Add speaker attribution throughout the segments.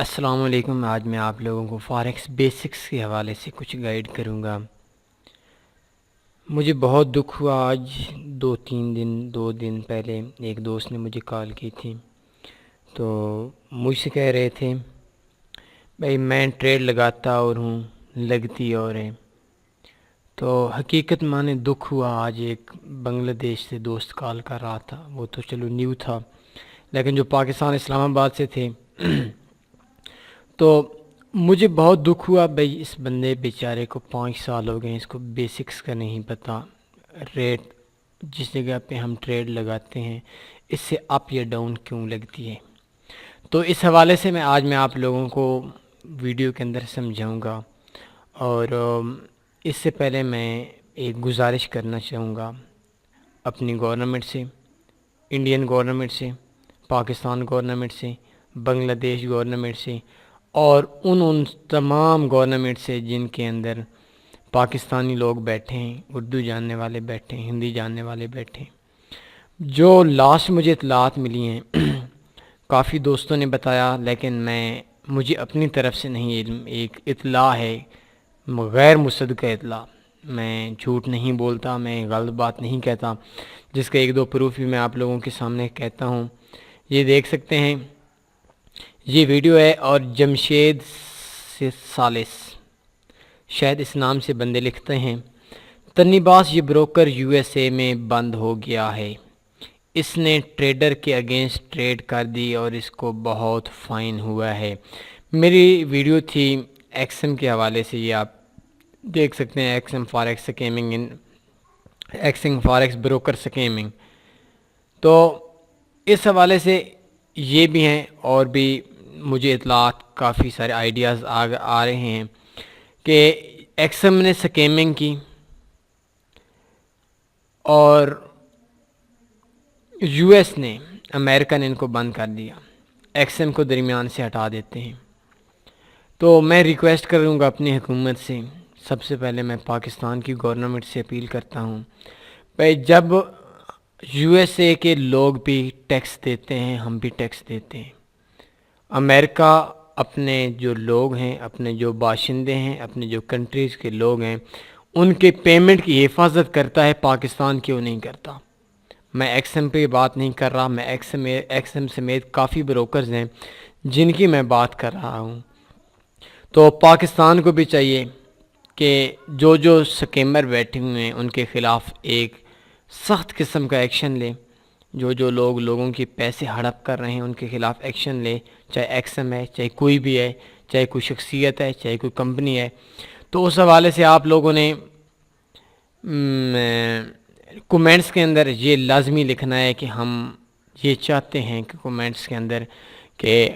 Speaker 1: السلام علیکم۔ آج میں آپ لوگوں کو فاریکس بیسکس کے حوالے سے کچھ گائیڈ کروں گا۔ مجھے بہت دکھ ہوا آج دو دن پہلے ایک دوست نے مجھے کال کی تھی، تو مجھ سے کہہ رہے تھے بھائی میں ٹریڈ لگاتا اور ہوں، لگتی اور ہے۔ تو حقیقت مانے دکھ ہوا۔ آج ایک بنگلہ دیش سے دوست کال کر رہا تھا، وہ تو چلو نیو تھا، لیکن جو پاکستان اسلام آباد سے تھے تو مجھے بہت دکھ ہوا بھائی اس بندے بیچارے کو 5 سال ہو گئے، اس کو بیسکس کا نہیں پتہ، ریٹ جس جگہ پہ ہم ٹریڈ لگاتے ہیں اس سے اپ یا ڈاؤن کیوں لگتی ہے۔ تو اس حوالے سے میں آپ لوگوں کو ویڈیو کے اندر سمجھاؤں گا، اور اس سے پہلے میں ایک گزارش کرنا چاہوں گا اپنی گورنمنٹ سے، انڈین گورنمنٹ سے، پاکستان گورنمنٹ سے، بنگلہ دیش گورنمنٹ سے، اور ان تمام گورنمنٹ سے جن کے اندر پاکستانی لوگ بیٹھے ہیں، اردو جاننے والے بیٹھے ہیں، ہندی جاننے والے بیٹھے ہیں۔ جو لاسٹ مجھے اطلاعات ملی ہیں کافی دوستوں نے بتایا، لیکن مجھے اپنی طرف سے نہیں علم، ایک اطلاع ہے، غیر مصدقہ اطلاع، میں جھوٹ نہیں بولتا، میں غلط بات نہیں کہتا، جس کا 1-2 پروف بھی میں آپ لوگوں کے سامنے کہتا ہوں۔ یہ دیکھ سکتے ہیں، یہ ویڈیو ہے، اور جمشید سے ثالث، شاید اس نام سے بندے لکھتے ہیں۔ تنیباس یہ بروکر یو ایس اے میں بند ہو گیا ہے، اس نے ٹریڈر کے اگینسٹ ٹریڈ کر دی اور اس کو بہت فائن ہوا ہے۔ میری ویڈیو تھی ایکسم کے حوالے سے، یہ آپ دیکھ سکتے ہیں، ایکسم فاریکس سکیمنگ ایکسم فاریکس بروکر سکیمنگ۔ تو اس حوالے سے یہ بھی ہیں، اور بھی مجھے اطلاعات کافی سارے آئیڈیاز آ رہے ہیں کہ ایکسم نے سکیمنگ کی اور یو ایس نے، امریکہ نے ان کو بند کر دیا، ایکسم کو درمیان سے ہٹا دیتے ہیں۔ تو میں ریکویسٹ کروں گا اپنی حکومت سے، سب سے پہلے میں پاکستان کی گورنمنٹ سے اپیل کرتا ہوں، بھائی جب یو ایس اے کے لوگ بھی ٹیکس دیتے ہیں، ہم بھی ٹیکس دیتے ہیں، امریکہ اپنے جو لوگ ہیں، اپنے جو باشندے ہیں، اپنے جو کنٹریز کے لوگ ہیں، ان کے پیمنٹ کی حفاظت کرتا ہے، پاکستان کیوں نہیں کرتا؟ میں ایکسم پہ بات نہیں کر رہا، میں ایکسم سمیت کافی بروکرز ہیں جن کی میں بات کر رہا ہوں۔ تو پاکستان کو بھی چاہیے کہ جو سکیمر بیٹھے ہوئے ہیں ان کے خلاف ایک سخت قسم کا ایکشن لے، جو لوگوں کی پیسے ہڑپ کر رہے ہیں ان کے خلاف ایکشن لے، چاہے ایکسم ہے، چاہے کوئی بھی ہے، چاہے کوئی شخصیت ہے، چاہے کوئی کمپنی ہے۔ تو اس حوالے سے آپ لوگوں نے کومنٹس کے اندر یہ لازمی لکھنا ہے کہ ہم یہ چاہتے ہیں کہ کومنٹس کے اندر کہ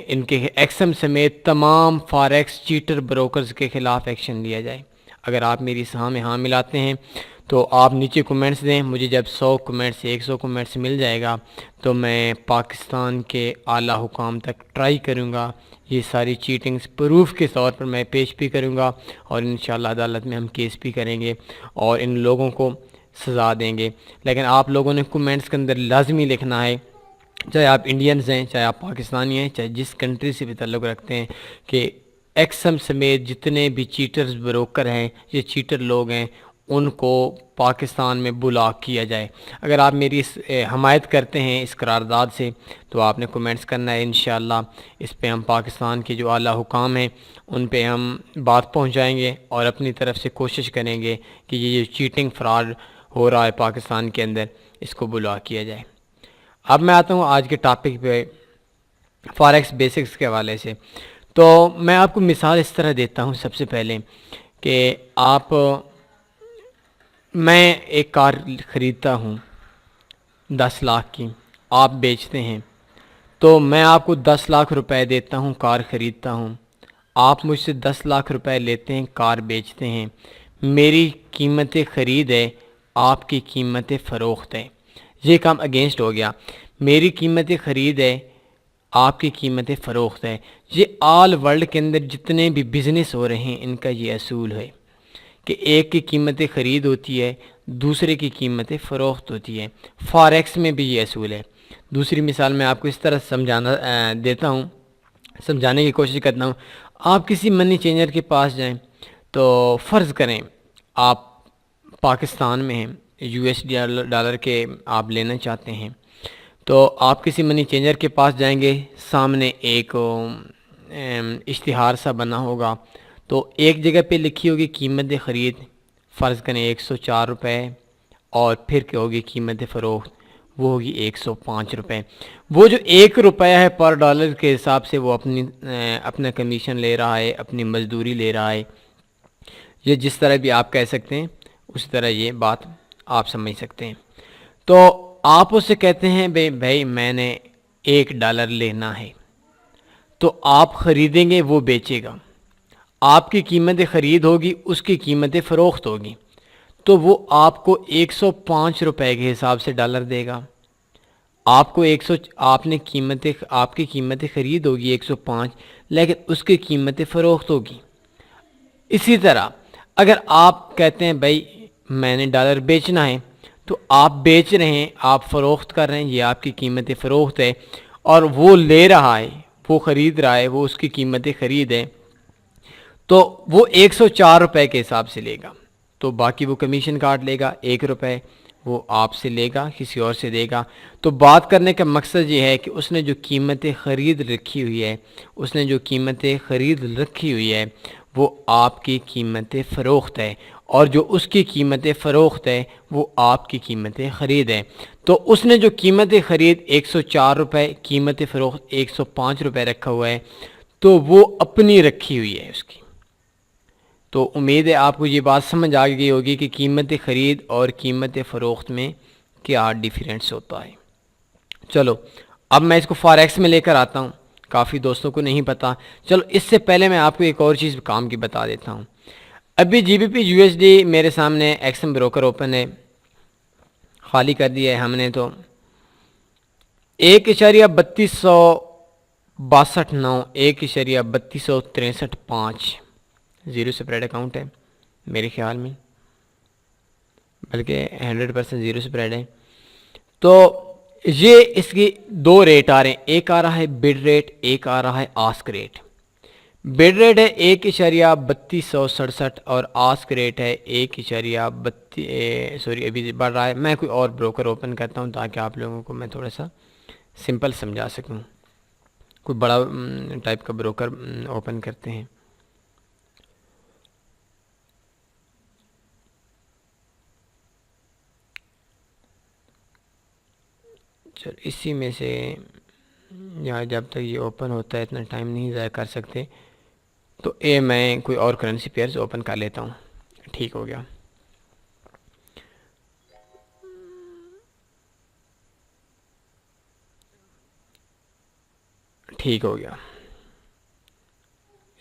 Speaker 1: ان کے ایکسم سمیت تمام فاریکس چیٹر بروکرز کے خلاف ایکشن لیا جائے۔ اگر آپ میری سہاں میں ہاں ملاتے ہیں تو آپ نیچے کومنٹس دیں، مجھے جب 100 کومنٹس 100 کومنٹس مل جائے گا تو میں پاکستان کے اعلیٰ حکام تک ٹرائی کروں گا، یہ ساری چیٹنگز پروف کے طور پر میں پیش بھی کروں گا، اور انشاءاللہ عدالت میں ہم کیس بھی کریں گے اور ان لوگوں کو سزا دیں گے۔ لیکن آپ لوگوں نے کومنٹس کے اندر لازمی لکھنا ہے، چاہے آپ انڈینز ہیں، چاہے آپ پاکستانی ہیں، چاہے جس کنٹری سے بھی تعلق رکھتے ہیں، کہ ایکسم سمیت جتنے بھی چیٹرز بروکر ہیں، یہ چیٹر لوگ ہیں، ان کو پاکستان میں بلاک کیا جائے۔ اگر آپ میری حمایت کرتے ہیں اس قرارداد سے تو آپ نے کومنٹس کرنا ہے، انشاءاللہ اس پہ ہم پاکستان کے جو اعلیٰ حکام ہیں ان پہ ہم بات پہنچائیں گے، اور اپنی طرف سے کوشش کریں گے کہ یہ جو چیٹنگ فراڈ ہو رہا ہے پاکستان کے اندر اس کو بلاک کیا جائے۔ اب میں آتا ہوں آج کے ٹاپک پہ، فاریکس بیسکس کے حوالے سے۔ تو میں آپ کو مثال اس طرح دیتا ہوں، سب سے پہلے کہ میں ایک کار خریدتا ہوں 10 لاکھ کی، آپ بیچتے ہیں، تو میں آپ کو 10 لاکھ روپے دیتا ہوں، کار خریدتا ہوں، آپ مجھ سے 10 لاکھ روپے لیتے ہیں، کار بیچتے ہیں، میری قیمت خرید ہے، آپ کی قیمت فروخت ہے، یہ کام اگینسٹ ہو گیا۔ میری قیمت خرید ہے، آپ کی قیمت فروخت ہے، یہ آل ورلڈ کے اندر جتنے بھی بزنس ہو رہے ہیں ان کا یہ اصول ہے کہ ایک کی قیمت خرید ہوتی ہے، دوسرے کی قیمت فروخت ہوتی ہے۔ فاریکس میں بھی یہ اصول ہے۔ دوسری مثال میں آپ کو اس طرح سمجھانا دیتا ہوں سمجھانے کی کوشش کرتا ہوں. آپ کسی منی چینجر کے پاس جائیں تو فرض کریں آپ پاکستان میں ہیں, یو ایس ڈالر کے آپ لینا چاہتے ہیں, تو آپ کسی منی چینجر کے پاس جائیں گے, سامنے ایک اشتہار سا بنا ہوگا, تو ایک جگہ پہ لکھی ہوگی قیمت خرید, فرض کریں 104 روپے, اور پھر کیا ہوگی قیمت فروخت, وہ ہوگی 105 روپے. وہ جو 1 روپیہ ہے پر ڈالر کے حساب سے وہ اپنا کمیشن لے رہا ہے, اپنی مزدوری لے رہا ہے. یہ جس طرح بھی آپ کہہ سکتے ہیں اسی طرح یہ بات آپ سمجھ سکتے ہیں. تو آپ اس سے کہتے ہیں بھائی میں نے $1 لینا ہے, تو آپ خریدیں گے, وہ بیچے گا, آپ کی قیمت خرید ہوگی, اس کی قیمت فروخت ہوگی, تو وہ آپ کو 105 روپے کے حساب سے ڈالر دے گا. آپ کو آپ کی قیمت خرید ہوگی 105, لیکن اس کی قیمت فروخت ہوگی. اسی طرح اگر آپ کہتے ہیں بھائی میں نے ڈالر بیچنا ہے, تو آپ بیچ رہے ہیں, آپ فروخت کر رہے ہیں, یہ آپ کی قیمت فروخت ہے, اور وہ لے رہا ہے, وہ خرید رہا ہے, وہ اس کی قیمت خرید ہے, تو وہ 104 روپے کے حساب سے لے گا. تو باقی وہ کمیشن کاٹ لے گا, 1 روپے وہ آپ سے لے گا, کسی اور سے دے گا. تو بات کرنے کا مقصد یہ ہے کہ اس نے جو قیمت خرید رکھی ہوئی ہے وہ آپ کی قیمت فروخت ہے, اور جو اس کی قیمت فروخت ہے وہ آپ کی قیمت خرید ہے. تو اس نے جو قیمت خرید 104 روپے, قیمت فروخت 105 روپے رکھا ہوا ہے, تو وہ اپنی رکھی ہوئی ہے اس کی. تو امید ہے آپ کو یہ بات سمجھ آ گئی ہوگی کہ قیمت خرید اور قیمت فروخت میں کیا ڈیفرنس ہوتا ہے. چلو اب میں اس کو فاریکس میں لے کر آتا ہوں, کافی دوستوں کو نہیں پتہ. چلو اس سے پہلے میں آپ کو ایک اور چیز کام کی بتا دیتا ہوں. ابھی G B P U S D میرے سامنے ایکسم بروکر اوپن ہے, خالی کر دیا ہے ہم نے, تو 1.3262.9 1.3263.5 زیرو سپریڈ اکاؤنٹ ہے میرے خیال میں, بلکہ 100% زیرو سپریڈ ہے. تو یہ اس کی دو ریٹ آ رہے ہیں, ایک آ رہا ہے بڈ ریٹ, ایک آ رہا ہے آسک ریٹ. بڈ ریٹ ہے 1.3267 اور آسک ریٹ ہے 1.32 ابھی بڑھ رہا ہے. میں کوئی اور بروکر اوپن کرتا ہوں تاکہ آپ لوگوں کو میں تھوڑا سا سمپل سمجھا سکوں. کوئی بڑا ٹائپ کا بروکر اوپن کرتے ہیں. چل اسی میں سے یہاں جب تک یہ اوپن ہوتا ہے اتنا ٹائم نہیں ضائع کر سکتے, تو میں کوئی اور کرنسی پیئرز اوپن کر لیتا ہوں. ٹھیک ہو گیا.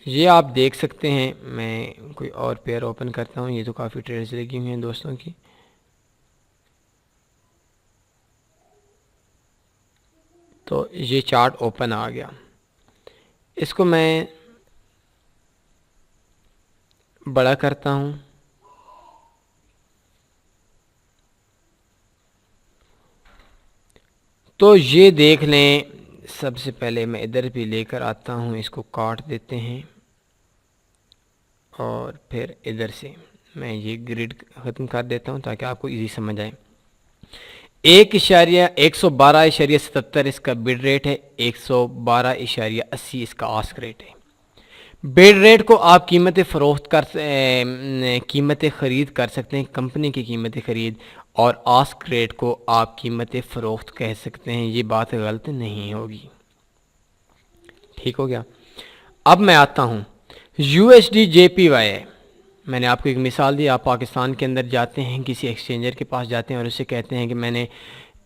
Speaker 1: یہ آپ دیکھ سکتے ہیں, میں کوئی اور پیئر اوپن کرتا ہوں. یہ تو کافی ٹریڈز لگی ہوئی ہیں دوستوں کی. تو یہ چارٹ اوپن آ گیا, اس کو میں بڑا کرتا ہوں. تو یہ دیکھ لیں, سب سے پہلے میں ادھر بھی لے کر آتا ہوں, اس کو کاٹ دیتے ہیں, اور پھر ادھر سے میں یہ گریڈ ختم کر دیتا ہوں تاکہ آپ کو ایزی سمجھ آئے. 112.77 اس کا بڈ ریٹ ہے, 112.80 اس کا آسک ریٹ ہے. بڈ ریٹ کو آپ قیمت خرید کر سکتے ہیں, کمپنی کی قیمت خرید, اور آسک ریٹ کو آپ قیمت فروخت کہہ سکتے ہیں. یہ بات غلط نہیں ہوگی. ٹھیک ہو گیا. اب میں آتا ہوں you S D J P Y ہے. میں نے آپ کو ایک مثال دی, آپ پاکستان کے اندر جاتے ہیں, کسی ایکسچینجر کے پاس جاتے ہیں اور اسے کہتے ہیں کہ میں نے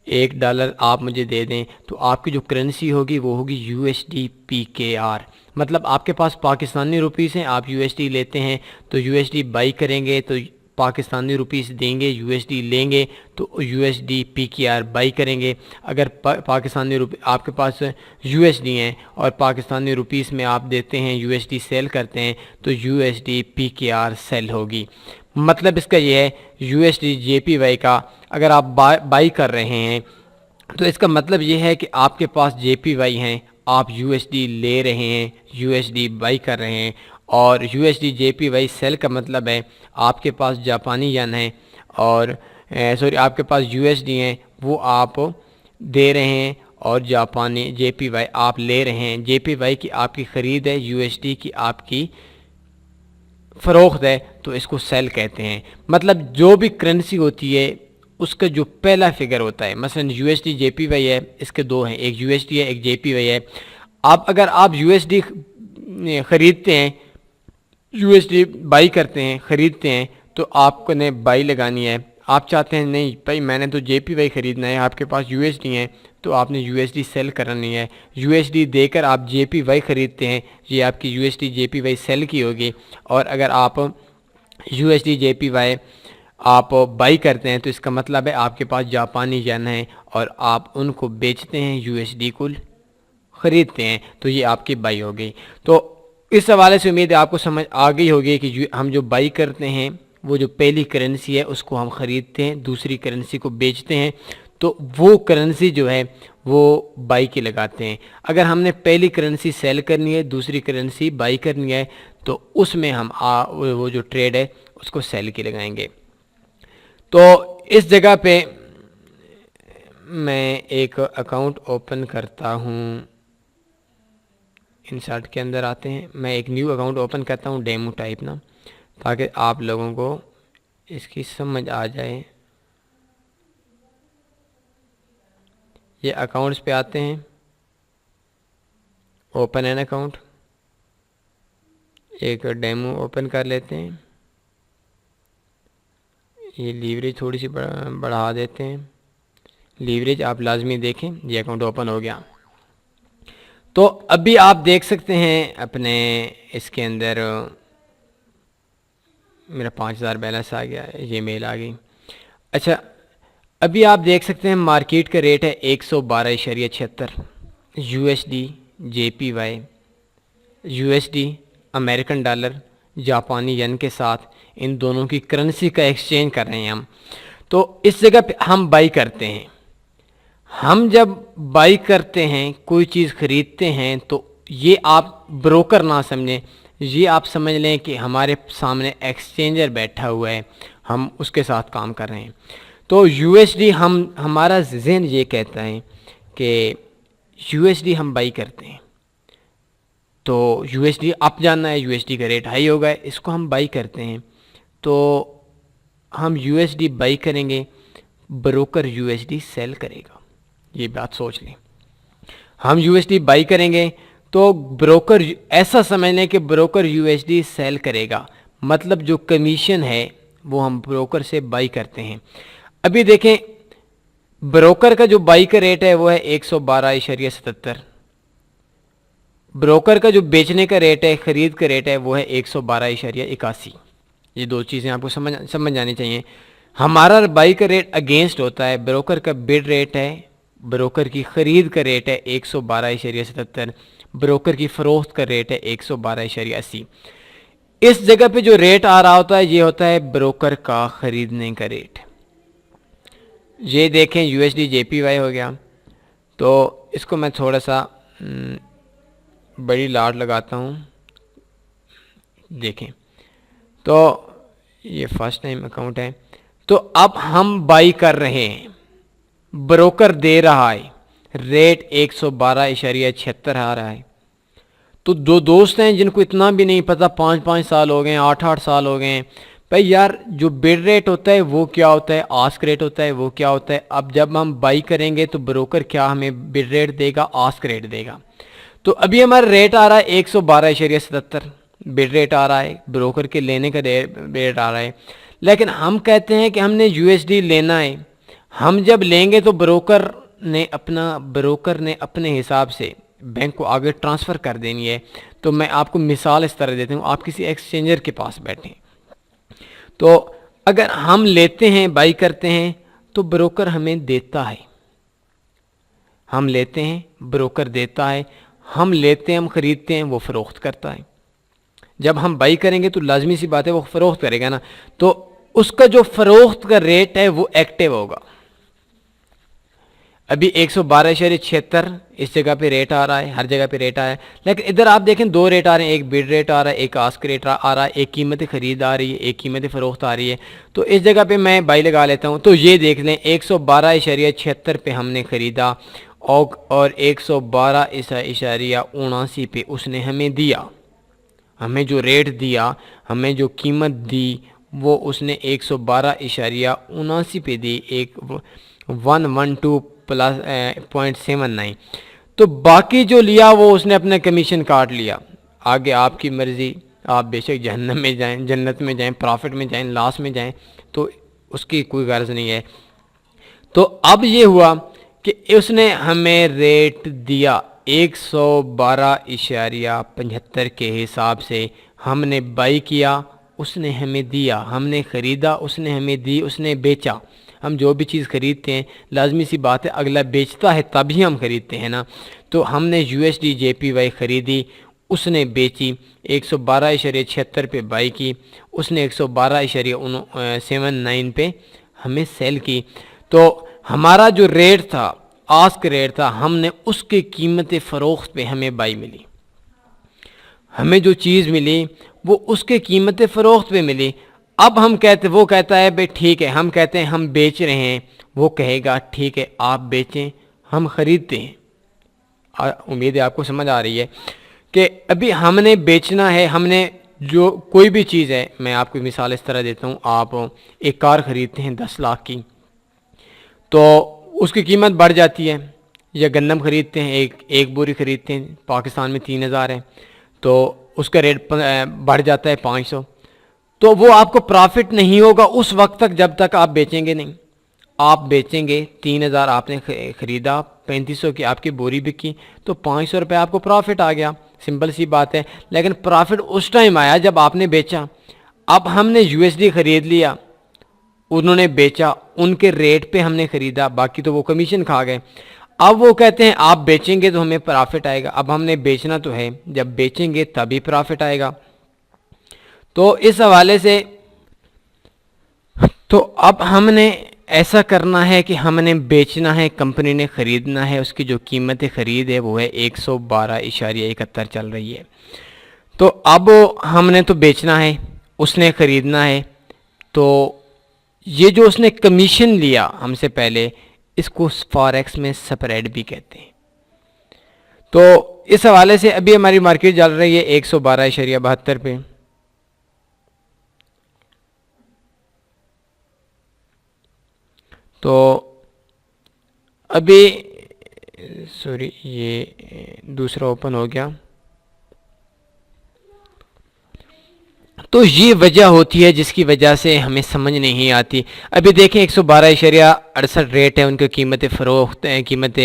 Speaker 1: $1 آپ مجھے دے دیں, تو آپ کی جو کرنسی ہوگی وہ ہوگی یو ایس ڈی پی کے آر. مطلب آپ کے پاس پاکستانی روپیز ہیں, آپ یو ایس ڈی لیتے ہیں, تو یو ایس ڈی بائی کریں گے تو پاکستانی روپیز دیں گے, یو ایس ڈی لیں گے تو یو ایس ڈی پی کے آر بائی کریں گے. اگر پاکستانی آپ کے پاس یو ایس ڈی ہیں اور پاکستانی روپیز میں آپ دیتے ہیں, یو ایس ڈی سیل کرتے ہیں, تو یو ایس ڈی پی کے آر سیل ہوگی. مطلب اس کا یہ ہے, you S D J P Y کا اگر آپ بائی کر رہے ہیں تو اس کا مطلب یہ ہے کہ آپ کے پاس جے پی وائی ہیں, آپ یو ایس ڈی لے رہے ہیں، یو ایس ڈی بائی کر رہے ہیں، اور you S D J P Y cell کا مطلب ہے آپ کے پاس جاپانی ین ہے اور آپ کے پاس یو ایس ڈی ہیں، وہ آپ دے رہے ہیں، اور جاپانی جے پی وائی آپ لے رہے ہیں۔ جے پی وائی کی آپ کی خرید ہے، یو ایس ڈی کی آپ کی فروخت ہے، تو اس کو سیل کہتے ہیں۔ مطلب جو بھی کرنسی ہوتی ہے اس کا جو پہلا فگر ہوتا ہے، مثلا you S D J P Y ہے، اس کے دو ہیں، ایک یو ایس ڈی ہے، ایک جے پی وائی ہے۔ اگر آپ یو ایس ڈی خریدتے ہیں، یو ایس ڈی بائی کرتے ہیں، خریدتے ہیں، تو آپ کو نے بائی لگانی ہے۔ آپ چاہتے ہیں نہیں بھائی میں نے تو جے پی وائی خریدنا ہے، آپ کے پاس یو ایس ڈی ہیں، تو آپ نے یو ایس ڈی سیل کرنی ہے۔ یو ایس ڈی دے کر آپ جے پی وائی خریدتے ہیں، یہ آپ کی you S D J P Y cell کی ہوگی۔ اور اگر آپ you S D J P Y آپ بائی کرتے ہیں تو اس کا مطلب ہے آپ کے پاس جاپانی ین ہیں اور آپ ان کو بیچتے ہیں، یو ایس ڈی کو خریدتے ہیں، تو یہ آپ کی بائی ہو گئی۔ تو اس حوالے سے امید ہے آپ کو سمجھ آ گئی ہوگی کہ ہم جو بائی کرتے ہیں وہ جو پہلی کرنسی ہے اس کو ہم خریدتے ہیں، دوسری کرنسی کو بیچتے ہیں، تو وہ کرنسی جو ہے وہ بائی کی لگاتے ہیں۔ اگر ہم نے پہلی کرنسی سیل کرنی ہے، دوسری کرنسی بائی کرنی ہے، تو اس میں ہم وہ جو ٹریڈ ہے اس کو سیل کی لگائیں گے۔ تو اس جگہ پہ میں ایک اکاؤنٹ اوپن کرتا ہوں، انسرٹ کے اندر آتے ہیں، میں ایک نیو اکاؤنٹ اوپن کرتا ہوں ڈیمو ٹائپ نا، تاکہ آپ لوگوں کو اس کی سمجھ آ جائے۔ یہ اکاؤنٹس پہ آتے ہیں، اوپن این اکاؤنٹ، ایک ڈیمو اوپن کر لیتے ہیں، یہ لیوریج تھوڑی سی بڑھا دیتے ہیں، لیوریج آپ لازمی دیکھیں۔ یہ اکاؤنٹ اوپن ہو گیا۔ تو ابھی آپ دیکھ سکتے ہیں اپنے اس کے اندر میرا 5000 بیلنس آ گیا، یہ میل آ گئی۔ اچھا، ابھی آپ دیکھ سکتے ہیں مارکیٹ کا ریٹ ہے 112.76 U S D J P Y, U S D American dollar جاپانی ین کے ساتھ ان دونوں کی کرنسی کا ایکسچینج کر رہے ہیں ہم۔ تو اس جگہ پہ ہم بائی کرتے ہیں۔ ہم جب بائی کرتے ہیں، کوئی چیز خریدتے ہیں، تو یہ آپ بروکر نہ سمجھیں، یہ آپ سمجھ لیں کہ ہمارے سامنے ایکسچینجر بیٹھا ہوا ہے، ہم اس کے ساتھ کام کر رہے ہیں۔ تو یو ایس ڈی ہمارا ذہن یہ کہتا ہے کہ یو ایس ڈی ہم بائی کرتے ہیں، تو یو ایس ڈی اپ جانا ہے، یو ایس ڈی کا ریٹ ہائی ہوگا، اس کو ہم بائی کرتے ہیں۔ تو ہم یو ایس ڈی بائی کریں گے، broker U S D sell کرے گا، یہ بات سوچ لیں۔ ہم یو ایس ڈی بائی کریں گے تو بروکر ایسا سمجھ لیں کہ broker U S D sell کرے گا، مطلب جو کمیشن ہے وہ ہم بروکر سے بائی کرتے ہیں۔ ابھی دیکھیں بروکر کا جو بائی کا ریٹ ہے وہ ہے 112.77، بروکر کا جو بیچنے کا ریٹ ہے، خرید کا ریٹ ہے، وہ ہے 112.81۔ یہ دو چیزیں آپ کو سمجھ جانی چاہیے۔ ہمارا بائی کا ریٹ اگینسٹ ہوتا ہے، بروکر کا بڈ ریٹ ہے، بروکر کی خرید کا ریٹ ہے 112.77، بروکر کی فروخت کا ریٹ ہے 112.80۔ اس جگہ پہ جو ریٹ آ رہا ہوتا ہے یہ ہوتا ہے بروکر کا خریدنے کا ریٹ۔ یہ دیکھیں you S D J P Y ہو گیا، تو اس کو میں تھوڑا سا بڑی لاٹ لگاتا ہوں، دیکھیں تو یہ فرسٹ ٹائم اکاؤنٹ ہے۔ تو اب ہم بائی کر رہے ہیں، بروکر دے رہا ہے، ریٹ 112.76 آ رہا ہے۔ تو دو دوست ہیں جن کو اتنا بھی نہیں پتہ، 5 سال ہو گئے، 8 سال ہو گئے ہیں، بھائی یار جو بڈ ریٹ ہوتا ہے وہ کیا ہوتا ہے، آسک ریٹ ہوتا ہے وہ کیا ہوتا ہے۔ اب جب ہم بائی کریں گے تو بروکر کیا ہمیں بڈ ریٹ دے گا، آسک ریٹ دے گا۔ تو ابھی ہمارا ریٹ آ رہا ہے 112.77، بڈ ریٹ آ رہا ہے، بروکر کے لینے کا ریٹ آ رہا ہے، لیکن ہم کہتے ہیں کہ ہم نے یو ایس ڈی لینا ہے۔ ہم جب لیں گے تو بروکر نے اپنے حساب سے بینک کو آگے ٹرانسفر کر دینی ہے۔ تو میں آپ کو مثال اس طرح دیتا ہوں، آپ کسی ایکسچینجر کے پاس بیٹھیں، تو اگر ہم لیتے ہیں، بائی کرتے ہیں، تو بروکر ہمیں دیتا ہے، ہم لیتے ہیں بروکر دیتا ہے، ہم لیتے ہیں، ہم خریدتے ہیں، وہ فروخت کرتا ہے۔ جب ہم بائی کریں گے تو لازمی سی بات ہے وہ فروخت کرے گا نا، تو اس کا جو فروخت کا ریٹ ہے وہ ایکٹیو ہوگا۔ ابھی 112.76 اس جگہ پہ ریٹ آ رہا ہے، ہر جگہ پہ ریٹ آیا ہے، لیکن ادھر آپ دیکھیں دو ریٹ آ رہے ہیں، ایک بڈ ریٹ آ رہا ہے، ایک آسک ریٹ آ رہا ہے، ایک قیمت خرید آ رہی ہے، ایک قیمت فروخت آ رہی ہے۔ تو اس جگہ پہ میں بائی لگا لیتا ہوں، تو یہ دیکھ لیں 112.76 پہ ہم نے خریدا اور 112.79 پہ اس نے ہمیں دیا، ہمیں جو ریٹ دیا، ہمیں جو قیمت دی وہ اس نے 112.79 پہ دی، ایک 112 پلس 0.79۔ تو باقی جو لیا وہ اس نے اپنا کمیشن کاٹ لیا۔ آگے آپ کی مرضی، آپ بے شک جہنم میں جائیں، جنت میں جائیں، پرافٹ میں جائیں، لاس میں جائیں، تو اس کی کوئی غرض نہیں ہے۔ تو اب یہ ہوا کہ اس نے ہمیں ریٹ دیا 112.75 کے حساب سے، ہم نے بائی کیا، اس نے ہمیں دیا، ہم نے خریدا، اس نے ہمیں دی، اس نے بیچا۔ ہم جو بھی چیز خریدتے ہیں لازمی سی بات ہے اگلا بیچتا ہے تبھی ہم خریدتے ہیں نا۔ تو ہم نے you S D J P Y خریدی، اس نے بیچی، 112.76 پہ بائی کی، اس نے 112.79 پہ ہمیں سیل کی۔ تو ہمارا جو ریٹ تھا، آسک ریٹ تھا، ہم نے اس کی قیمت فروخت پہ ہمیں بائی ملی، ہمیں جو چیز ملی وہ اس کے قیمت فروخت پہ ملی۔ اب ہم کہتے، وہ کہتا ہے بھئی ٹھیک ہے، ہم کہتے ہیں ہم بیچ رہے ہیں، وہ کہے گا ٹھیک ہے آپ بیچیں، ہم خریدتے ہیں۔ امید ہے آپ کو سمجھ آ رہی ہے کہ ابھی ہم نے بیچنا ہے، ہم نے جو کوئی بھی چیز ہے، میں آپ کو مثال اس طرح دیتا ہوں، آپ ایک کار خریدتے ہیں 10 لاکھ کی، تو اس کی قیمت بڑھ جاتی ہے، یا گندم خریدتے ہیں، ایک بوری خریدتے ہیں، پاکستان میں 3000 ہے، تو اس کا ریٹ بڑھ جاتا ہے 500، تو وہ آپ کو پرافٹ نہیں ہوگا اس وقت تک جب تک آپ بیچیں گے نہیں۔ آپ بیچیں گے، 3000 آپ نے خریدا، 3500 کی آپ کی بوری بکی، تو 500 روپے آپ کو پرافٹ آ گیا، سمپل سی بات ہے۔ لیکن پرافٹ اس ٹائم آیا جب آپ نے بیچا۔ اب ہم نے یو ایس ڈی خرید لیا، انہوں نے بیچا، ان کے ریٹ پہ ہم نے خریدا، باقی تو وہ کمیشن کھا گئے۔ اب وہ کہتے ہیں آپ بیچیں گے تو ہمیں پرافٹ آئے گا، اب ہم نے بیچنا تو ہے، جب بیچیں گے تبھی پرافٹ آئے گا۔ تو اس حوالے سے تو اب ہم نے ایسا کرنا ہے کہ ہم نے بیچنا ہے، کمپنی نے خریدنا ہے، اس کی جو قیمت خرید ہے وہ ہے 112.71 چل رہی ہے۔ تو اب ہم نے تو بیچنا ہے، اس نے خریدنا ہے، تو یہ جو اس نے کمیشن لیا ہم سے پہلے، اس کو فاریکس میں سپریڈ بھی کہتے ہیں۔ تو اس حوالے سے ابھی ہماری مارکیٹ چل رہی ہے 112.72 پہ۔ تو ابھی سوری، یہ دوسرا اوپن ہو گیا۔ تو یہ وجہ ہوتی ہے جس کی وجہ سے ہمیں سمجھ نہیں آتی۔ ابھی دیکھیں 112.68 ریٹ ہے ان کی قیمت فروخت ہے، قیمت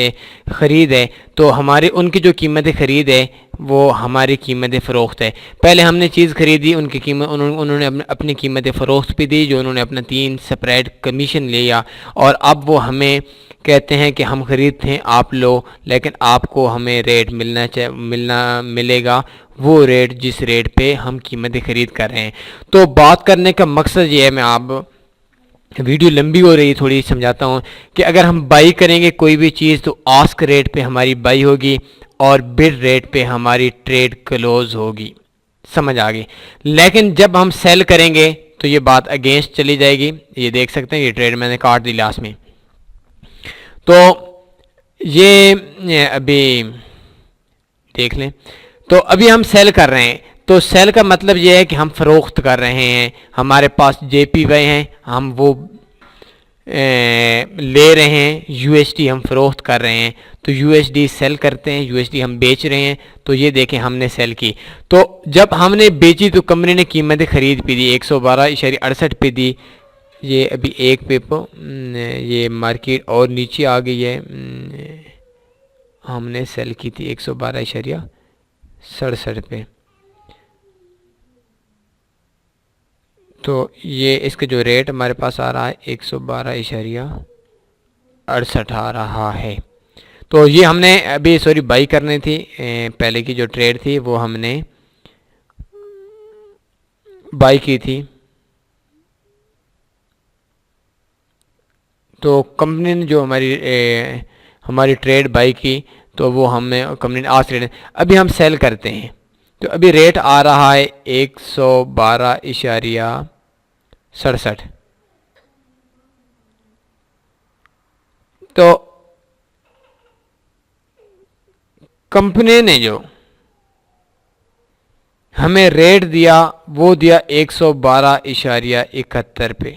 Speaker 1: خرید ہے، تو ہمارے ان کی جو قیمت خرید ہے وہ ہماری قیمت فروخت ہے۔ پہلے ہم نے چیز خریدی، ان کی قیمت انہوں نے اپنی قیمت فروخت پہ دی، جو انہوں نے اپنا 3 سپریٹ کمیشن لیا، اور اب وہ ہمیں کہتے ہیں کہ ہم خریدتے ہیں، آپ لو، لیکن آپ کو ہمیں ریٹ ملے گا وہ ریٹ جس ریٹ پہ ہم قیمت خرید کر رہے ہیں۔ تو بات کرنے کا مقصد یہ ہے، میں آپ ویڈیو لمبی ہو رہی تھوڑی سمجھاتا ہوں، کہ اگر ہم بائی کریں گے کوئی بھی چیز تو آسک ریٹ پہ ہماری بائی ہوگی اور بڈ ریٹ پہ ہماری ٹریڈ کلوز ہوگی، سمجھ آ گئی۔ لیکن جب ہم سیل کریں گے تو یہ بات اگینسٹ چلی جائے گی۔ یہ دیکھ سکتے ہیں، یہ ٹریڈ میں نے کاٹ دی لاسٹ میں۔ تو یہ ابھی دیکھ لیں، تو ابھی ہم سیل کر رہے ہیں، تو سیل کا مطلب یہ ہے کہ ہم فروخت کر رہے ہیں، ہمارے پاس جے پی وائی ہیں، ہم وہ لے رہے ہیں، یو ایس ڈی ہم فروخت کر رہے ہیں، تو یو ایس ڈی سیل کرتے ہیں، یو ایس ڈی ہم بیچ رہے ہیں۔ تو یہ دیکھیں ہم نے سیل کی، تو جب ہم نے بیچی تو کمپنی نے قیمت خرید پہ دی 112.68 پہ دی۔ یہ ابھی ایک پہ یہ مارکیٹ اور نیچے آ گئی ہے، ہم نے سیل کی تھی 112.67 پہ، تو یہ اس کا جو ریٹ ہمارے پاس آ رہا ہے 112.68 آ رہا ہے۔ تو یہ ہم نے ابھی بائی کرنی تھی، پہلے کی جو ٹریڈ تھی وہ ہم نے بائی کی تھی۔ تو کمپنی نے جو ہماری ہماری ٹریڈ بائی کی تو وہ ہمیں کمپنی نے آج ریٹ ابھی ہم سیل کرتے ہیں تو ابھی ریٹ آ رہا ہے 112.67. تو کمپنی نے جو ہمیں ریٹ دیا وہ دیا 112.71 پہ.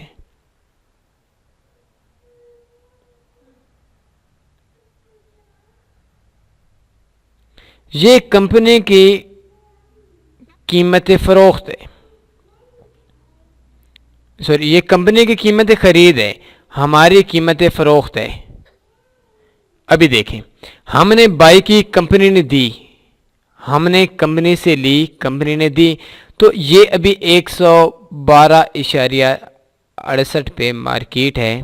Speaker 1: یہ کمپنی کی قیمت فروخت ہے، سوری یہ کمپنی کی قیمت خرید ہے، ہماری قیمت فروخت ہے. ابھی دیکھیں ہم نے بائی کی، کمپنی نے دی، ہم نے کمپنی سے لی، کمپنی نے دی، تو یہ ابھی 112.68 پہ مارکیٹ ہے.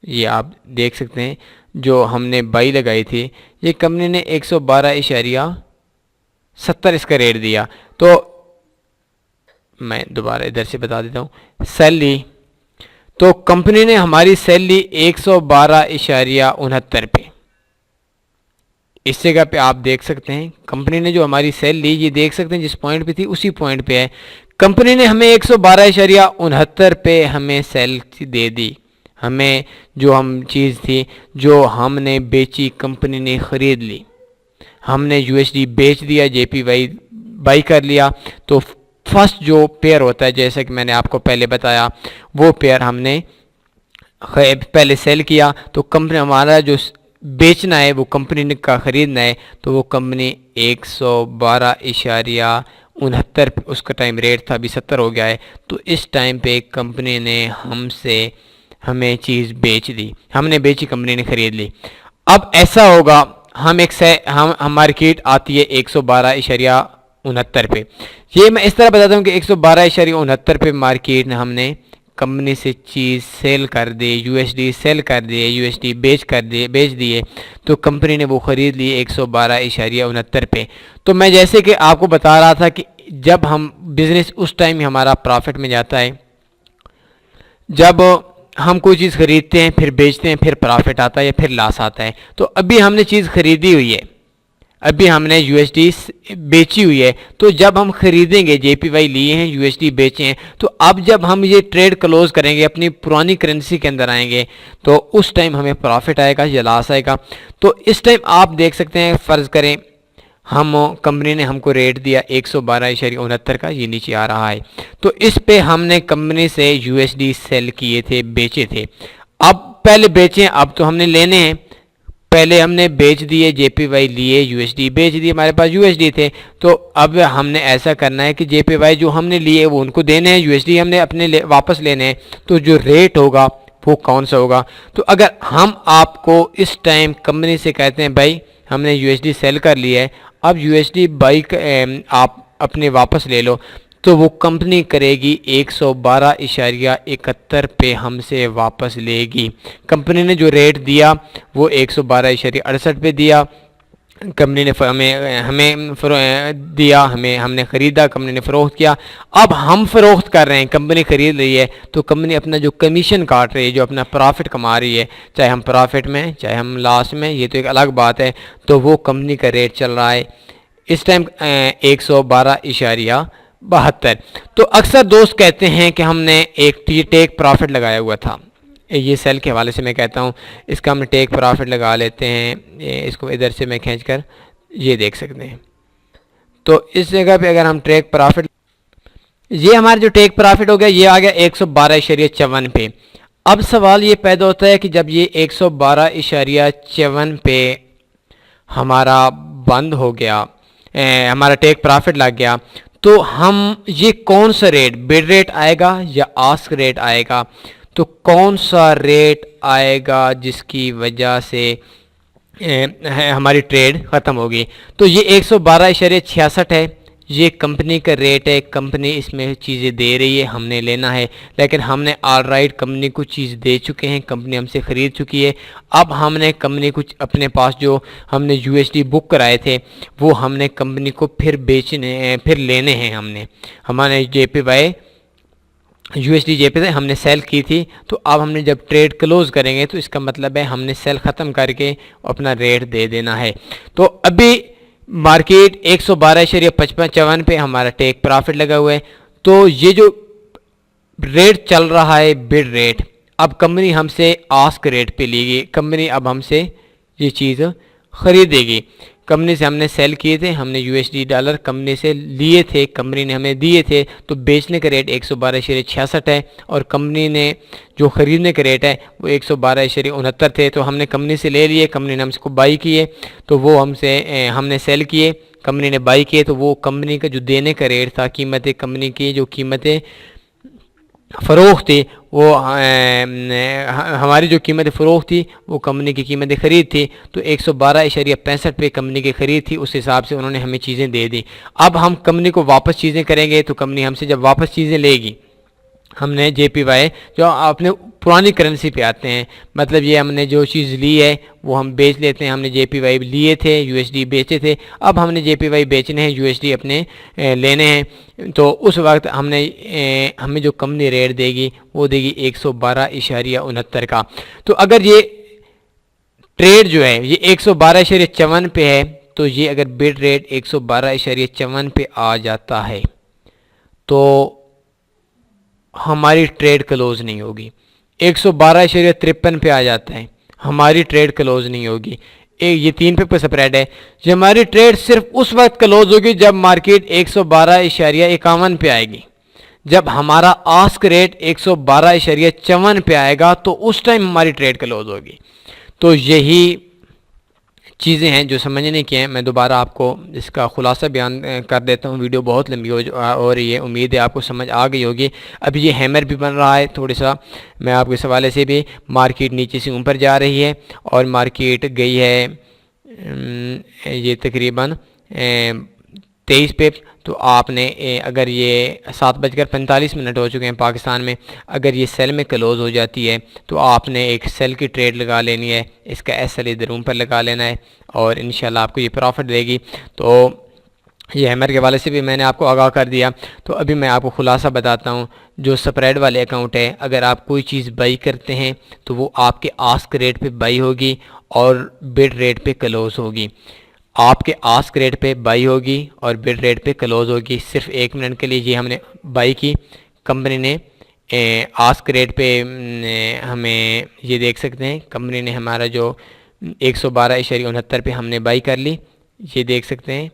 Speaker 1: یہ آپ دیکھ سکتے ہیں جو ہم نے بائی لگائی تھی، یہ کمپنی نے 112.70 اس کا ریٹ دیا. تو میں دوبارہ ادھر سے بتا دیتا ہوں، سیل لی تو کمپنی نے ہماری سیل لی 112.69 پہ. اس جگہ پہ آپ دیکھ سکتے ہیں کمپنی نے جو ہماری سیل لی، یہ دیکھ سکتے ہیں جس پوائنٹ پہ تھی اسی پوائنٹ پہ ہے. کمپنی نے ہمیں 112.69 پہ ہمیں سیل دے دی. ہمیں جو ہم چیز تھی جو ہم نے بیچی، کمپنی نے خرید لی. ہم نے یو ایس ڈی بیچ دیا، جے پی وائی بائی کر لیا. تو فرسٹ جو پیئر ہوتا ہے، جیسا کہ میں نے آپ کو پہلے بتایا، وہ پیئر ہم نے پہلے سیل کیا. تو کمپنی ہمارا جو بیچنا ہے وہ کمپنی کا خریدنا ہے، تو وہ کمپنی 112.69 اس کا ٹائم ریٹ تھا، ابھی 70 ہو گیا ہے. تو اس ٹائم پہ کمپنی نے ہمیں چیز بیچ دی، ہم نے بیچی، کمپنی نے خرید لی. اب ایسا ہوگا ہم مارکیٹ آتی ہے 112.69 پہ. یہ میں اس طرح بتاتا ہوں کہ 112.69 پہ مارکیٹ نے ہم نے کمپنی سے چیز سیل کر دی، یو ایس ڈی سیل کر دیے، یو ایس ڈی بیچ دیے. تو کمپنی نے وہ خرید لی 112.69 پہ. تو میں جیسے کہ آپ کو بتا رہا تھا کہ جب ہم بزنس اس ٹائم ہمارا پرافٹ میں جاتا ہے جب ہم کوئی چیز خریدتے ہیں، پھر بیچتے ہیں، پھر پرافٹ آتا ہے یا پھر لاس آتا ہے. تو ابھی ہم نے چیز خریدی ہوئی ہے، ابھی ہم نے یو ایس ڈی بیچی ہوئی ہے. تو جب ہم خریدیں گے، جے پی وائی لیے ہیں، یو ایس ڈی بیچے ہیں، تو اب جب ہم یہ ٹریڈ کلوز کریں گے، اپنی پرانی کرنسی کے اندر آئیں گے، تو اس ٹائم ہمیں پرافٹ آئے گا یا لاس آئے گا. تو اس ٹائم آپ دیکھ سکتے ہیں، فرض کریں کمپنی نے ہم کو ریٹ دیا 112.69 کا، یہ نیچے آ رہا ہے. تو اس پہ ہم نے کمپنی سے یو ایس ڈی سیل کیے تھے، بیچے تھے. اب پہلے بیچیں، اب تو ہم نے لینے ہیں. پہلے ہم نے بیچ دیے، جے پی وائی لیے، یو ایس ڈی بیچ دیے، ہمارے پاس یو ایس ڈی تھے. تو اب ہم نے ایسا کرنا ہے کہ جے پی وائی جو ہم نے لیے وہ ان کو دینے ہیں، یو ایس ڈی ہم نے اپنے واپس لینے ہیں. تو جو ریٹ ہوگا وہ کون سا ہوگا؟ تو اگر ہم آپ کو اس ٹائم کمپنی سے کہتے ہیں بھائی ہم نے یو ایس ڈی سیل کر لیا ہے، اب یو ایس ڈی بائی آپ اپنے واپس لے لو، تو وہ کمپنی کرے گی 112.71 پہ ہم سے واپس لے گی. کمپنی نے جو ریٹ دیا وہ 112.68 پہ دیا. کمپنی نے ہمیں دیا، ہم نے خریدا، کمپنی نے فروخت کیا. اب ہم فروخت کر رہے ہیں، کمپنی خرید رہی ہے، تو کمپنی اپنا جو کمیشن کاٹ رہی ہے، جو اپنا پرافٹ کما رہی ہے، چاہے ہم پرافٹ میں چاہے ہم لاس میں، یہ تو ایک الگ بات ہے. تو وہ کمپنی کا ریٹ چل رہا ہے اس ٹائم 112.72. تو اکثر دوست کہتے ہیں کہ ہم نے ایک ٹیک پرافٹ لگایا ہوا تھا. یہ سیل کے حوالے سے میں کہتا ہوں اس کا ہم ٹیک پرافٹ لگا لیتے ہیں. اس کو ادھر سے میں کھینچ کر یہ دیکھ سکتے ہیں. تو اس جگہ پہ اگر ہم ٹیک پرافٹ، یہ ہمارا جو ٹیک پرافٹ ہو گیا یہ آ گیا 112.54 پہ. اب سوال یہ پیدا ہوتا ہے کہ جب یہ 112.54 پہ ہمارا بند ہو گیا، ہمارا ٹیک پرافٹ لگ گیا، تو ہم یہ کون سا ریٹ، بڈ ریٹ آئے گا یا آسک ریٹ آئے گا؟ تو کون سا ریٹ آئے گا جس کی وجہ سے ہماری ٹریڈ ختم ہوگی؟ تو یہ 112.66 ہے، یہ کمپنی کا ریٹ ہے. کمپنی اس میں چیزیں دے رہی ہے، ہم نے لینا ہے، لیکن ہم نے آل رائٹ کمپنی کو چیز دے چکے ہیں، کمپنی ہم سے خرید چکی ہے. اب ہم نے کمپنی کچھ اپنے پاس جو ہم نے یو ایس ڈی بک کرائے تھے وہ ہم نے کمپنی کو پھر لینے ہیں. ہمارے جے پی وائی USD پہ سے ہم نے سیل کی تھی، تو اب ہم نے جب ٹریڈ کلوز کریں گے تو اس کا مطلب ہے ہم نے سیل ختم کر کے اپنا ریٹ دے دینا ہے۔ تو ابھی مارکیٹ 112.55 پہ ہمارا ٹیک پرافٹ لگا ہوا ہے۔ تو یہ جو ریٹ چل رہا ہے بڈ ریٹ، اب کمپنی ہم سے آسک ریٹ پہ لی گئی، کمپنی اب ہم سے یہ چیز خریدے گی۔ کمپنی سے ہم نے سیل کیے تھے، ہم نے $ڈالر کمپنی سے لیے تھے، کمپنی نے ہمیں دیے تھے، تو بیچنے کا ریٹ 112.66 ہے، اور کمپنی نے جو خریدنے کا ریٹ ہے وہ 112.69 تھے۔ تو ہم نے کمپنی سے لے لیے، کمپنی نے ہم سے کو بائی کیے، تو وہ ہم نے سیل کیے، کمپنی نے بائی کیے، تو وہ کمپنی کا جو دینے کا ریٹ تھا، قیمت کمپنی کی جو قیمتیں فروخت تھی، وہ ہماری جو قیمت فروخت تھی وہ کمپنی کی قیمت خرید تھی، تو 112.65 پہ کمپنی کی خرید تھی، اس حساب سے انہوں نے ہمیں چیزیں دے دی۔ اب ہم کمپنی کو واپس چیزیں کریں گے، تو کمپنی ہم سے جب واپس چیزیں لے گی، ہم نے JPY جو اپنے پرانی کرنسی پہ آتے ہیں، مطلب یہ ہم نے جو چیز لی ہے وہ ہم بیچ لیتے ہیں، ہم نے JPY لیے تھے، USD بیچے تھے، اب ہم نے JPY بیچنے ہیں، USD اپنے لینے ہیں، تو اس وقت ہمیں جو کمپنی ریٹ دے گی وہ دے گی 112.69 کا۔ تو اگر یہ ٹریڈ جو ہے یہ 112.54 پہ ہے، تو یہ اگر بڈ ریٹ 112.54 پہ آ جاتا ہے تو ہماری ٹریڈ کلوز نہیں ہوگی۔ 112.53 پہ آ جاتا ہے، ہماری ٹریڈ کلوز نہیں ہوگی۔ یہ 3 پہ سپریڈ ہے، یہ ہماری ٹریڈ صرف اس وقت کلوز ہوگی جب مارکیٹ 112.51 پہ آئے گی۔ جب ہمارا آسک ریٹ 112.54 پہ آئے گا تو اس ٹائم ہماری ٹریڈ کلوز ہوگی۔ تو یہی چیزیں ہیں جو سمجھنے کی ہیں۔ میں دوبارہ آپ کو اس کا خلاصہ بیان کر دیتا ہوں، ویڈیو بہت لمبی ہو رہی ہے، امید ہے آپ کو سمجھ آ گئی ہوگی۔ اب یہ ہیمر بھی بن رہا ہے تھوڑا سا، میں آپ کو اس حوالے سے بھی، مارکیٹ نیچے سے اوپر جا رہی ہے، اور مارکیٹ گئی ہے یہ تقریباً 23 پہ، تو آپ نے اگر یہ 7:45 ہو چکے ہیں پاکستان میں، اگر یہ سیل میں کلوز ہو جاتی ہے تو آپ نے ایک سیل کی ٹریڈ لگا لینی ہے، اس کا SL ادھر اوپر لگا لینا ہے، اور انشاءاللہ آپ کو یہ پروفٹ دے گی۔ تو یہ ہیمر کے حوالے سے بھی میں نے آپ کو آگاہ کر دیا۔ تو ابھی میں آپ کو خلاصہ بتاتا ہوں، جو سپریڈ والے اکاؤنٹ ہے، اگر آپ کوئی چیز بائی کرتے ہیں تو وہ آپ کے آسک ریٹ پہ بائی ہوگی اور بڈ ریٹ پہ کلوز ہوگی۔ آپ کے آسک ریٹ پہ بائی ہوگی اور بڈ ریٹ پہ کلوز ہوگی۔ صرف 1 منٹ کے لیے یہ ہم نے بائی کی، کمپنی نے آسک ریٹ پہ ہمیں یہ دیکھ سکتے ہیں، کمپنی نے ہمارا جو 112.69 پہ ہم نے بائی کر لی، یہ دیکھ سکتے ہیں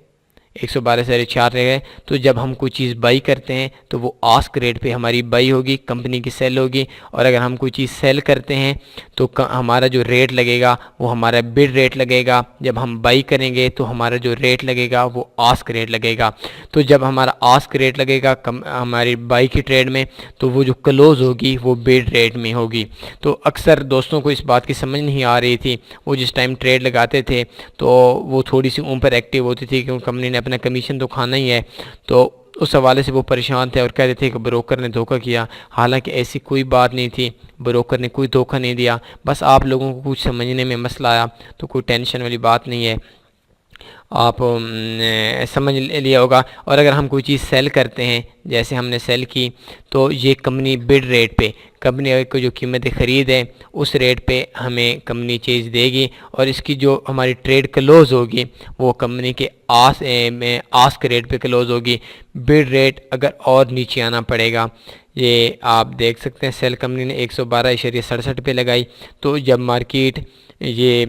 Speaker 1: 112.4 رہ گئے۔ تو جب ہم کوئی چیز بائی کرتے ہیں تو وہ آسک ریٹ پہ ہماری بائی ہوگی، کمپنی کی سیل ہوگی، اور اگر ہم کوئی چیز سیل کرتے ہیں تو ہمارا جو ریٹ لگے گا وہ ہمارا بڈ ریٹ لگے گا، جب ہم بائی کریں گے تو ہمارا جو ریٹ لگے گا وہ آسک ریٹ لگے گا۔ تو جب ہمارا آسک ریٹ لگے گا ہماری بائی کی ٹریڈ میں، تو وہ جو کلوز ہوگی وہ بڈ ریٹ میں ہوگی۔ تو اکثر دوستوں کو اس بات کی سمجھ نہیں آ رہی تھی، وہ جس ٹائم ٹریڈ لگاتے تھے تو وہ تھوڑی سی اوپر ایکٹیو ہوتی تھی کیونکہ کمپنی نے اپنا کمیشن تو کھانا ہی ہے، تو اس حوالے سے وہ پریشان تھے اور کہتے تھے کہ بروکر نے دھوکہ کیا، حالانکہ ایسی کوئی بات نہیں تھی، بروکر نے کوئی دھوکہ نہیں دیا، بس آپ لوگوں کو کچھ سمجھنے میں مسئلہ آیا، تو کوئی ٹینشن والی بات نہیں ہے، آپ سمجھ لیا ہوگا۔ اور اگر ہم کوئی چیز سیل کرتے ہیں، جیسے ہم نے سیل کی، تو یہ کمپنی بڈ ریٹ پہ، کمپنی کو جو قیمت خرید ہے اس ریٹ پہ ہمیں کمپنی چیز دے گی، اور اس کی جو ہماری ٹریڈ کلوز ہوگی وہ کمپنی کے آسک ریٹ پہ کلوز ہوگی۔ بڈ ریٹ اگر اور نیچے آنا پڑے گا، یہ آپ دیکھ سکتے ہیں سیل کمپنی نے 112.67 پہ لگائی، تو جب مارکیٹ یہ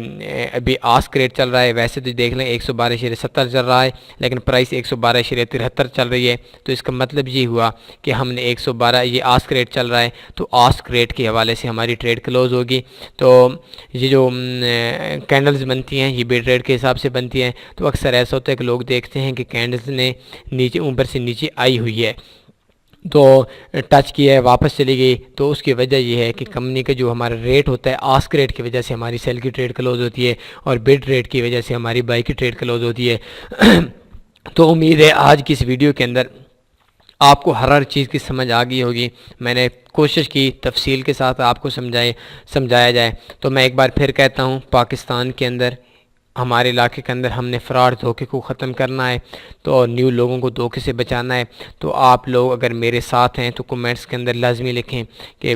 Speaker 1: ابھی آسک ریٹ چل رہا ہے، ویسے تو دیکھ لیں 112.70 چل رہا ہے، لیکن پرائس 112.73 چل رہی ہے، تو اس کا مطلب یہ ہوا کہ ہم نے 112 یہ آسک ریٹ چل رہا ہے، تو آسک ریٹ کے حوالے سے ہماری ٹریڈ کلوز ہوگی۔ تو یہ جو کینڈلز بنتی ہیں یہ بڈ ریٹ کے حساب سے بنتی ہیں، تو اکثر ایسا ہوتا ہے کہ لوگ دیکھتے ہیں کہ کینڈلز نے نیچے اوپر سے نیچے آئی ہوئی ہے تو ٹچ کیا ہے واپس چلی گئی، تو اس کی وجہ یہ ہے کہ کمپنی کا جو ہمارا ریٹ ہوتا ہے آسک ریٹ کی وجہ سے ہماری سیل کی ٹریڈ کلوز ہوتی ہے، اور بڈ ریٹ کی وجہ سے ہماری بائی کی ٹریڈ کلوز ہوتی ہے۔ تو امید ہے آج کی اس ویڈیو کے اندر آپ کو ہر چیز کی سمجھ آ گئی ہوگی، میں نے کوشش کی تفصیل کے ساتھ آپ کو سمجھایا جائے۔ تو میں ایک بار پھر کہتا ہوں، پاکستان کے اندر ہمارے علاقے کے اندر ہم نے فراڈ دھوکے کو ختم کرنا ہے تو نیو لوگوں کو دھوکے سے بچانا ہے، تو آپ لوگ اگر میرے ساتھ ہیں تو کمنٹس کے اندر لازمی لکھیں کہ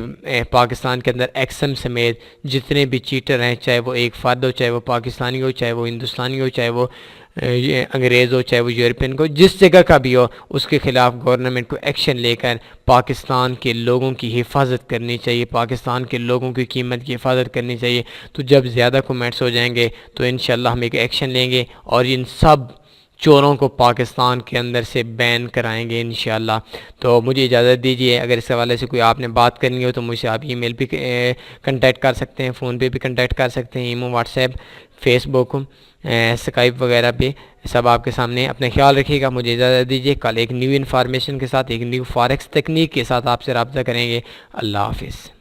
Speaker 1: پاکستان کے اندر ایکسم سمیت جتنے بھی چیٹر ہیں، چاہے وہ ایک فرد ہو، چاہے وہ پاکستانی ہو، چاہے وہ ہندوستانی ہو، چاہے وہ یہ انگریز ہو، چاہے وہ یورپین کو، جس جگہ کا بھی ہو، اس کے خلاف گورنمنٹ کو ایکشن لے کر پاکستان کے لوگوں کی حفاظت کرنی چاہیے، پاکستان کے لوگوں کی قیمت کی حفاظت کرنی چاہیے۔ تو جب زیادہ کمنٹس ہو جائیں گے تو انشاءاللہ ہم ایک ایکشن لیں گے اور ان سب چوروں کو پاکستان کے اندر سے بین کرائیں گے انشاءاللہ۔ تو مجھے اجازت دیجیے، اگر اس حوالے سے کوئی آپ نے بات کرنی ہو تو مجھ سے آپ ای میل پہ کنٹیکٹ کر سکتے ہیں، فون پہ بھی کنٹیکٹ کر سکتے ہیں، ایمو، واٹس ایپ، فیس بک، اسکائپ وغیرہ پہ سب آپ کے سامنے۔ اپنا خیال رکھیے گا، مجھے اجازت دیجیے، کل ایک نیو انفارمیشن کے ساتھ، ایک نیو فاریکس تکنیک کے ساتھ آپ سے رابطہ کریں گے۔ اللہ حافظ۔